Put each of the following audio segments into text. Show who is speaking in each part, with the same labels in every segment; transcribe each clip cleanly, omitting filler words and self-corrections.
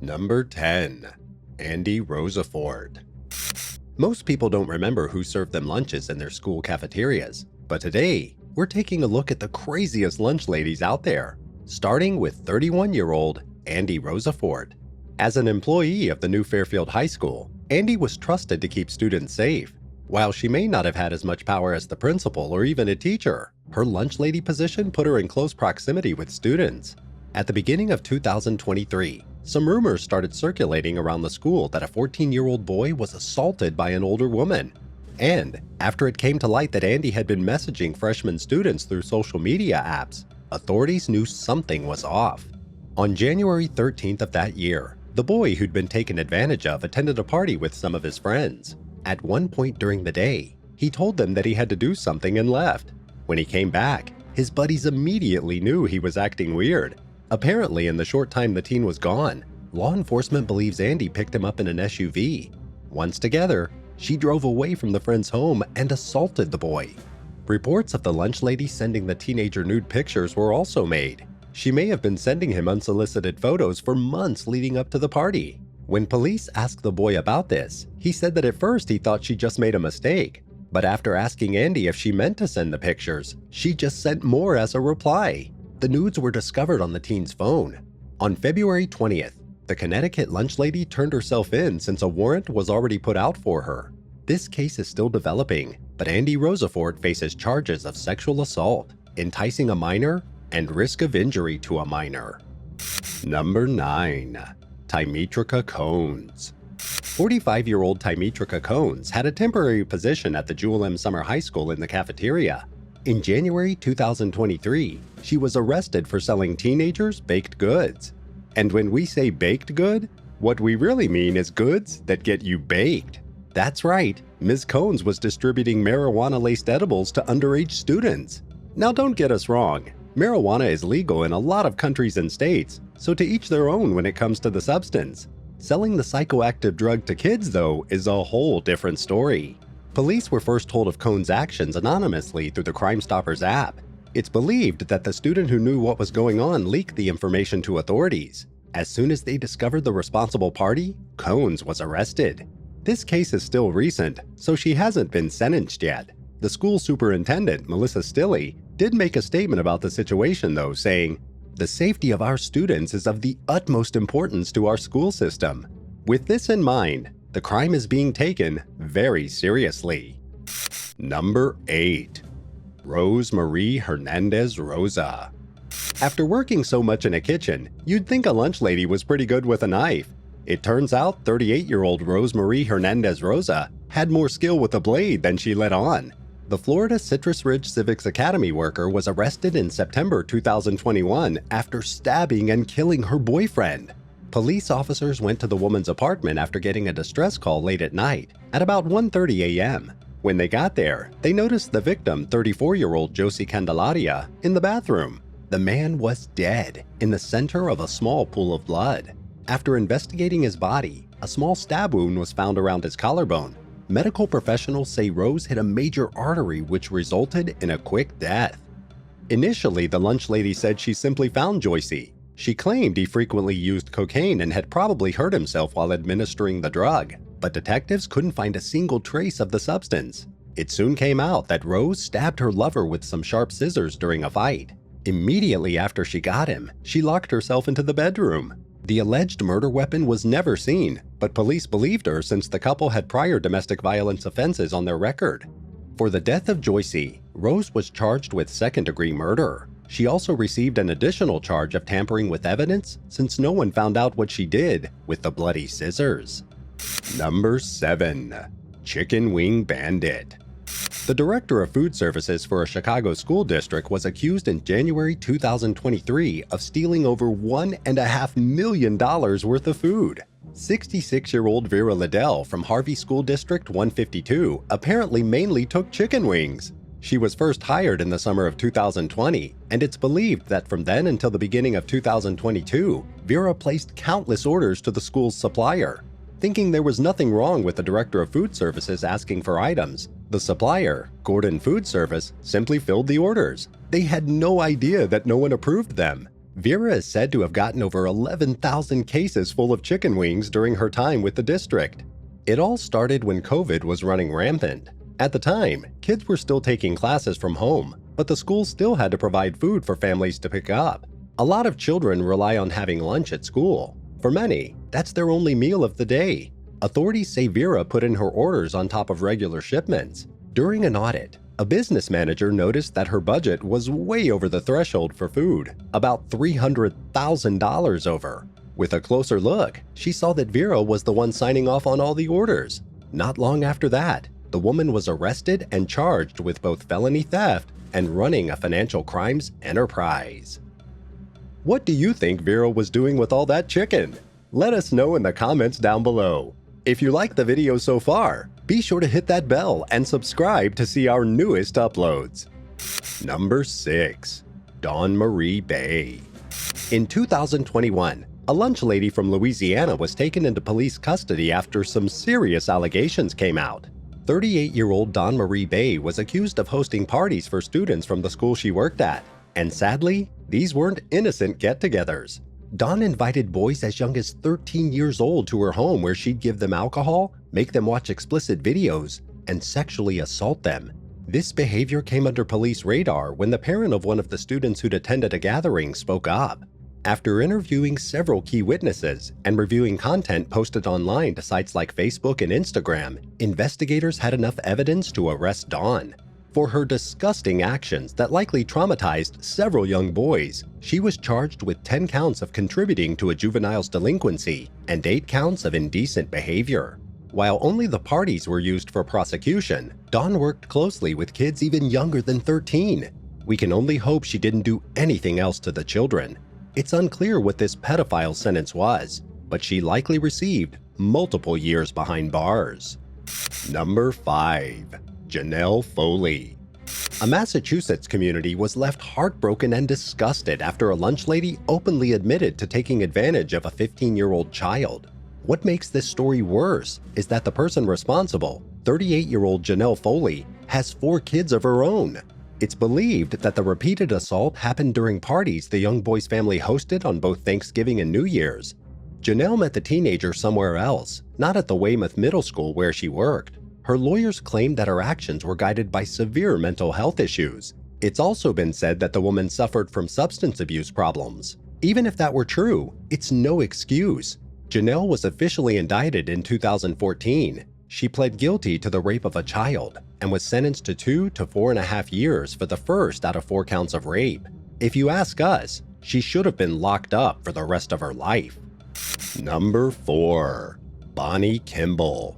Speaker 1: Number 10. ANDIE ROSAFORT. Most people don't remember who served them lunches in their school cafeterias, but today, we're taking a look at the craziest lunch ladies out there, starting with 31-year-old ANDIE ROSAFORT. As an employee of the new Fairfield High School, ANDIE was trusted to keep students safe. While she may not have had as much power as the principal or even a teacher, her lunch lady position put her in close proximity with students. At the beginning of 2023, some rumors started circulating around the school that a 14-year-old boy was assaulted by an older woman. And after it came to light that ANDIE had been messaging freshman students through social media apps, authorities knew something was off. On January 13th of that year, the boy who'd been taken advantage of attended a party with some of his friends. At one point during the day, he told them that he had to do something and left. When he came back, his buddies immediately knew he was acting weird. Apparently, in the short time the teen was gone, law enforcement believes ANDIE picked him up in an SUV. Once together, she drove away from the friend's home and assaulted the boy. Reports of the lunch lady sending the teenager nude pictures were also made. She may have been sending him unsolicited photos for months leading up to the party. When police asked the boy about this, he said that at first he thought she just made a mistake. But after asking ANDIE if she meant to send the pictures, she just sent more as a reply. The nudes were discovered on the teen's phone. On February 20th, the Connecticut lunch lady turned herself in since a warrant was already put out for her. This case is still developing, but ANDIE ROSAFORT faces charges of sexual assault, enticing a minor, and risk of injury to a minor. Number 9. TYMETRICA COHNS. 45-year-old TYMETRICA COHNS had a temporary position at the Jewel M. Summer High School in the cafeteria. In January 2023, she was arrested for selling teenagers baked goods. And when we say baked good, what we really mean is goods that get you baked. That's right, Ms. COHNS was distributing marijuana-laced edibles to underage students. Now don't get us wrong, marijuana is legal in a lot of countries and states, so to each their own when it comes to the substance. Selling the psychoactive drug to kids, though, is a whole different story. Police were first told of COHNS' actions anonymously through the Crime Stoppers app. It's believed that the student who knew what was going on leaked the information to authorities. As soon as they discovered the responsible party, COHNS was arrested. This case is still recent, so she hasn't been sentenced yet. The school superintendent, Melissa Stilley, did make a statement about the situation though, saying, "The safety of our students is of the utmost importance to our school system. With this in mind, the crime is being taken very seriously." Number 8. Rosemarie Hernandez-Rosa. After working so much in a kitchen, you'd think a lunch lady was pretty good with a knife. It turns out 38-year-old Rosemarie Hernandez-Rosa had more skill with a blade than she let on. The Florida Citrus Ridge Civics Academy worker was arrested in September 2021 after stabbing and killing her boyfriend. Police officers went to the woman's apartment after getting a distress call late at night, at about 1:30 a.m. When they got there, they noticed the victim, 34-year-old Josie Candelaria, in the bathroom. The man was dead, in the center of a small pool of blood. After investigating his body, a small stab wound was found around his collarbone. Medical professionals say Rose hit a major artery which resulted in a quick death. Initially, the lunch lady said she simply found Josie. She claimed he frequently used cocaine and had probably hurt himself while administering the drug, but detectives couldn't find a single trace of the substance. It soon came out that Rose stabbed her lover with some sharp scissors during a fight. Immediately after she got him, she locked herself into the bedroom. The alleged murder weapon was never seen, but police believed her since the couple had prior domestic violence offenses on their record. For the death of Josie, Rose was charged with second-degree murder. She also received an additional charge of tampering with evidence since no one found out what she did with the bloody scissors. Number 7. Chicken Wing Bandit. The director of food services for a Chicago school district was accused in January 2023 of stealing over $1.5 million worth of food. 66-year-old Vera Liddell from Harvey School District 152 apparently mainly took chicken wings. She was first hired in the summer of 2020, and it's believed that from then until the beginning of 2022, Vera placed countless orders to the school's supplier. Thinking there was nothing wrong with the director of food services asking for items, the supplier, Gordon Food Service, simply filled the orders. They had no idea that no one approved them. Vera is said to have gotten over 11,000 cases full of chicken wings during her time with the district. It all started when COVID was running rampant. At the time, kids were still taking classes from home, but the school still had to provide food for families to pick up. A lot of children rely on having lunch at school. For many, that's their only meal of the day. Authorities say Vera put in her orders on top of regular shipments. During an audit, a business manager noticed that her budget was way over the threshold for food, about $300,000 over. With a closer look, she saw that Vera was the one signing off on all the orders. Not long after that, the woman was arrested and charged with both felony theft and running a financial crimes enterprise. What do you think Vera was doing with all that chicken? Let us know in the comments down below. If you like the video so far, be sure to hit that bell and subscribe to see our newest uploads. Number 6. Dawn Marie BAYE. In 2021, a lunch lady from Louisiana was taken into police custody after some serious allegations came out. 38-year-old Dawn Marie BAYE was accused of hosting parties for students from the school she worked at. And sadly, these weren't innocent get-togethers. Dawn invited boys as young as 13 years old to her home where she'd give them alcohol, make them watch explicit videos, and sexually assault them. This behavior came under police radar when the parent of one of the students who'd attended a gathering spoke up. After interviewing several key witnesses and reviewing content posted online to sites like Facebook and Instagram, investigators had enough evidence to arrest Dawn. For her disgusting actions that likely traumatized several young boys, she was charged with 10 counts of contributing to a juvenile's delinquency and 8 counts of indecent behavior. While only the parties were used for prosecution, Dawn worked closely with kids even younger than 13. We can only hope she didn't do anything else to the children. It's unclear what this pedophile sentence was, but she likely received multiple years behind bars. Number 5. JANELLE FOLEY. A Massachusetts community was left heartbroken and disgusted after a lunch lady openly admitted to taking advantage of a 15-year-old child. What makes this story worse is that the person responsible, 38-year-old JANELLE FOLEY, has 4 kids of her own. It's believed that the repeated assault happened during parties the young boy's family hosted on both Thanksgiving and New Year's. JANELLE met the teenager somewhere else, not at the Weymouth Middle School where she worked. Her lawyers claimed that her actions were guided by severe mental health issues. It's also been said that the woman suffered from substance abuse problems. Even if that were true, it's no excuse. JANELLE was officially indicted in 2014. She pled guilty to the rape of a child and was sentenced to 2 to 4.5 years for the first out of 4 counts of rape. If you ask us, she should have been locked up for the rest of her life. Number 4. Bonnie KIMBALL.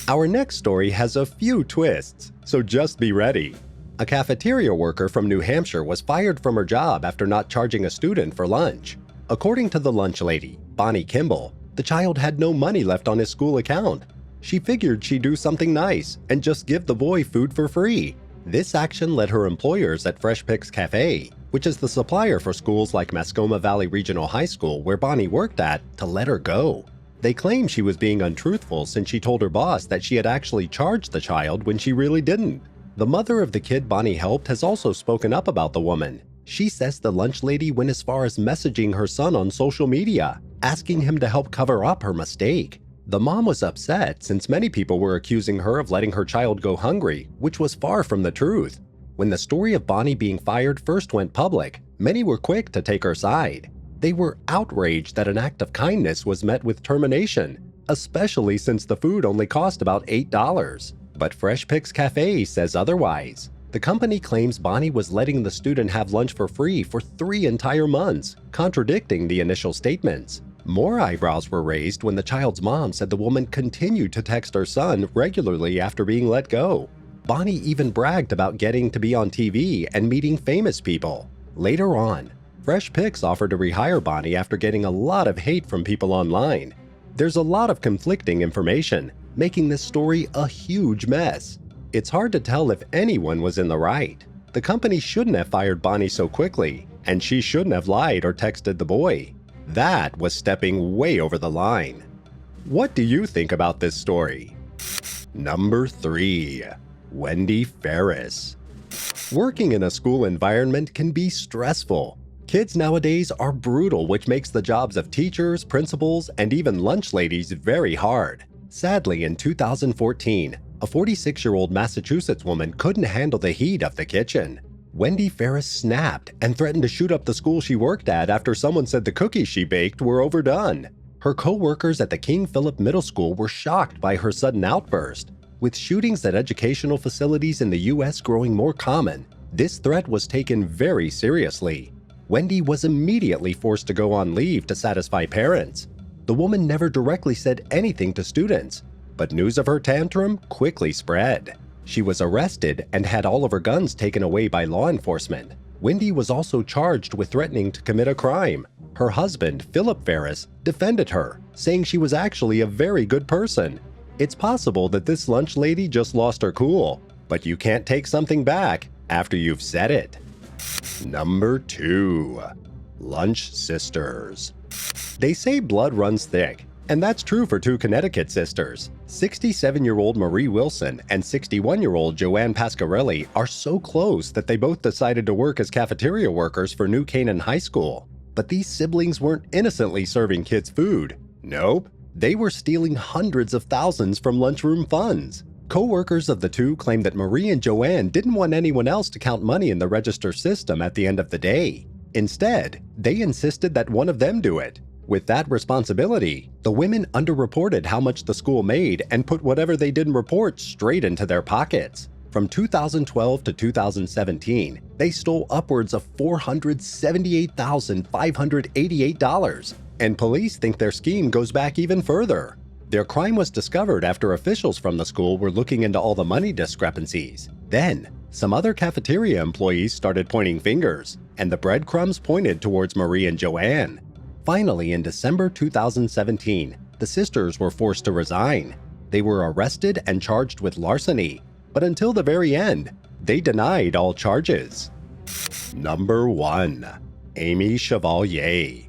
Speaker 1: Our next story has a few twists, so just be ready. A cafeteria worker from New Hampshire was fired from her job after not charging a student for lunch. According to the lunch lady, Bonnie KIMBALL, the child had no money left on his school account. She figured she'd do something nice and just give the boy food for free. This action led her employers at Fresh Picks Cafe, which is the supplier for schools like Mascoma Valley Regional High School where Bonnie worked at, to let her go. They claim she was being untruthful since she told her boss that she had actually charged the child when she really didn't. The mother of the kid Bonnie helped has also spoken up about the woman. She says the lunch lady went as far as messaging her son on social media, asking him to help cover up her mistake. The mom was upset since many people were accusing her of letting her child go hungry, which was far from the truth. When the story of Bonnie being fired first went public, many were quick to take her side. They were outraged that an act of kindness was met with termination, especially since the food only cost about $8. But Fresh Picks Cafe says otherwise. The company claims Bonnie was letting the student have lunch for free for 3 entire months, contradicting the initial statements. More eyebrows were raised when the child's mom said the woman continued to text her son regularly after being let go. Bonnie even bragged about getting to be on TV and meeting famous people. Later on, Fresh Picks offered to rehire Bonnie after getting a lot of hate from people online. There's a lot of conflicting information, making this story a huge mess. It's hard to tell if anyone was in the right. The company shouldn't have fired Bonnie so quickly, and she shouldn't have lied or texted the boy. That was stepping way over the line. What do you think about this story? Number 3. Wendy FERRIS. Working in a school environment can be stressful. Kids nowadays are brutal, which makes the jobs of teachers, principals, and even lunch ladies very hard. Sadly, in 2014, a 46-year-old Massachusetts woman couldn't handle the heat of the kitchen. Wendy FERRIS snapped and threatened to shoot up the school she worked at after someone said the cookies she baked were overdone. Her co-workers at the King Philip Middle School were shocked by her sudden outburst. With shootings at educational facilities in the U.S. growing more common, this threat was taken very seriously. Wendy was immediately forced to go on leave to satisfy parents. The woman never directly said anything to students, but news of her tantrum quickly spread. She was arrested and had all of her guns taken away by law enforcement. Wendy was also charged with threatening to commit a crime. Her husband, Philip FERRIS, defended her, saying she was actually a very good person. It's possible that this lunch lady just lost her cool, but you can't take something back after you've said it. Number 2. Lunch sisters. They say blood runs thick, and that's true for two Connecticut sisters. 67-year-old Marie Wilson and 61-year-old Joanne Pasquarelli are so close that they both decided to work as cafeteria workers for New Canaan High School. But these siblings weren't innocently serving kids food. Nope, they were stealing hundreds of thousands from lunchroom funds. Co-workers of the two claim that Marie and Joanne didn't want anyone else to count money in the register system at the end of the day. Instead, they insisted that one of them do it. With that responsibility, the women underreported how much the school made and put whatever they didn't report straight into their pockets. From 2012 to 2017, they stole upwards of $478,588, and police think their scheme goes back even further. Their crime was discovered after officials from the school were looking into all the money discrepancies. Then, some other cafeteria employees started pointing fingers, and the breadcrumbs pointed towards Marie and Joanne. Finally, in December 2017, the sisters were forced to resign. They were arrested and charged with larceny, but until the very end, they denied all charges. Number 1. AIMEE Chevalier.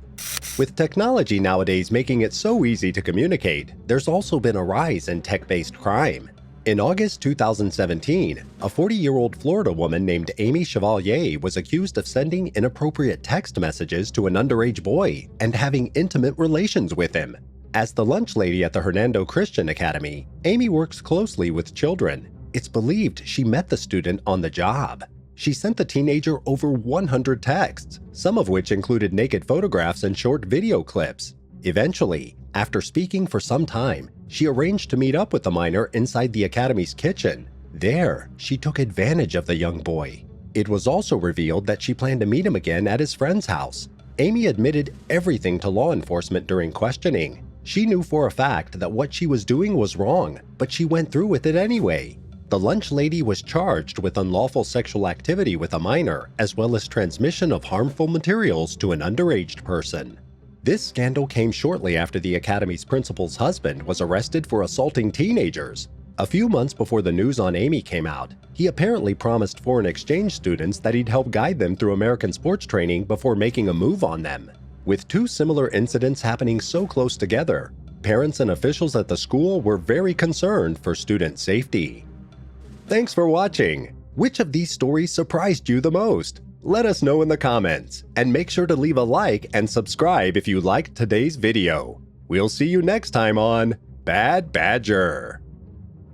Speaker 1: With technology nowadays making it so easy to communicate, there's also been a rise in tech-based crime. In August 2017, a 40-year-old Florida woman named AIMEE Chevalier was accused of sending inappropriate text messages to an underage boy and having intimate relations with him. As the lunch lady at the Hernando Christian Academy, AIMEE works closely with children. It's believed she met the student on the job. She sent the teenager over 100 texts, some of which included naked photographs and short video clips. Eventually, after speaking for some time, she arranged to meet up with the minor inside the academy's kitchen. There, she took advantage of the young boy. It was also revealed that she planned to meet him again at his friend's house. AIMEE admitted everything to law enforcement during questioning. She knew for a fact that what she was doing was wrong, but she went through with it anyway. The lunch lady was charged with unlawful sexual activity with a minor, as well as transmission of harmful materials to an underage person. This scandal came shortly after the academy's principal's husband was arrested for assaulting teenagers. A few months before the news on AIMEE came out, he apparently promised foreign exchange students that he'd help guide them through American sports training before making a move on them. With two similar incidents happening so close together, parents and officials at the school were very concerned for student safety. Thanks for watching! Which of these stories surprised you the most? Let us know in the comments, and make sure to leave a like and subscribe if you liked today's video. We'll see you next time on Bad Badger.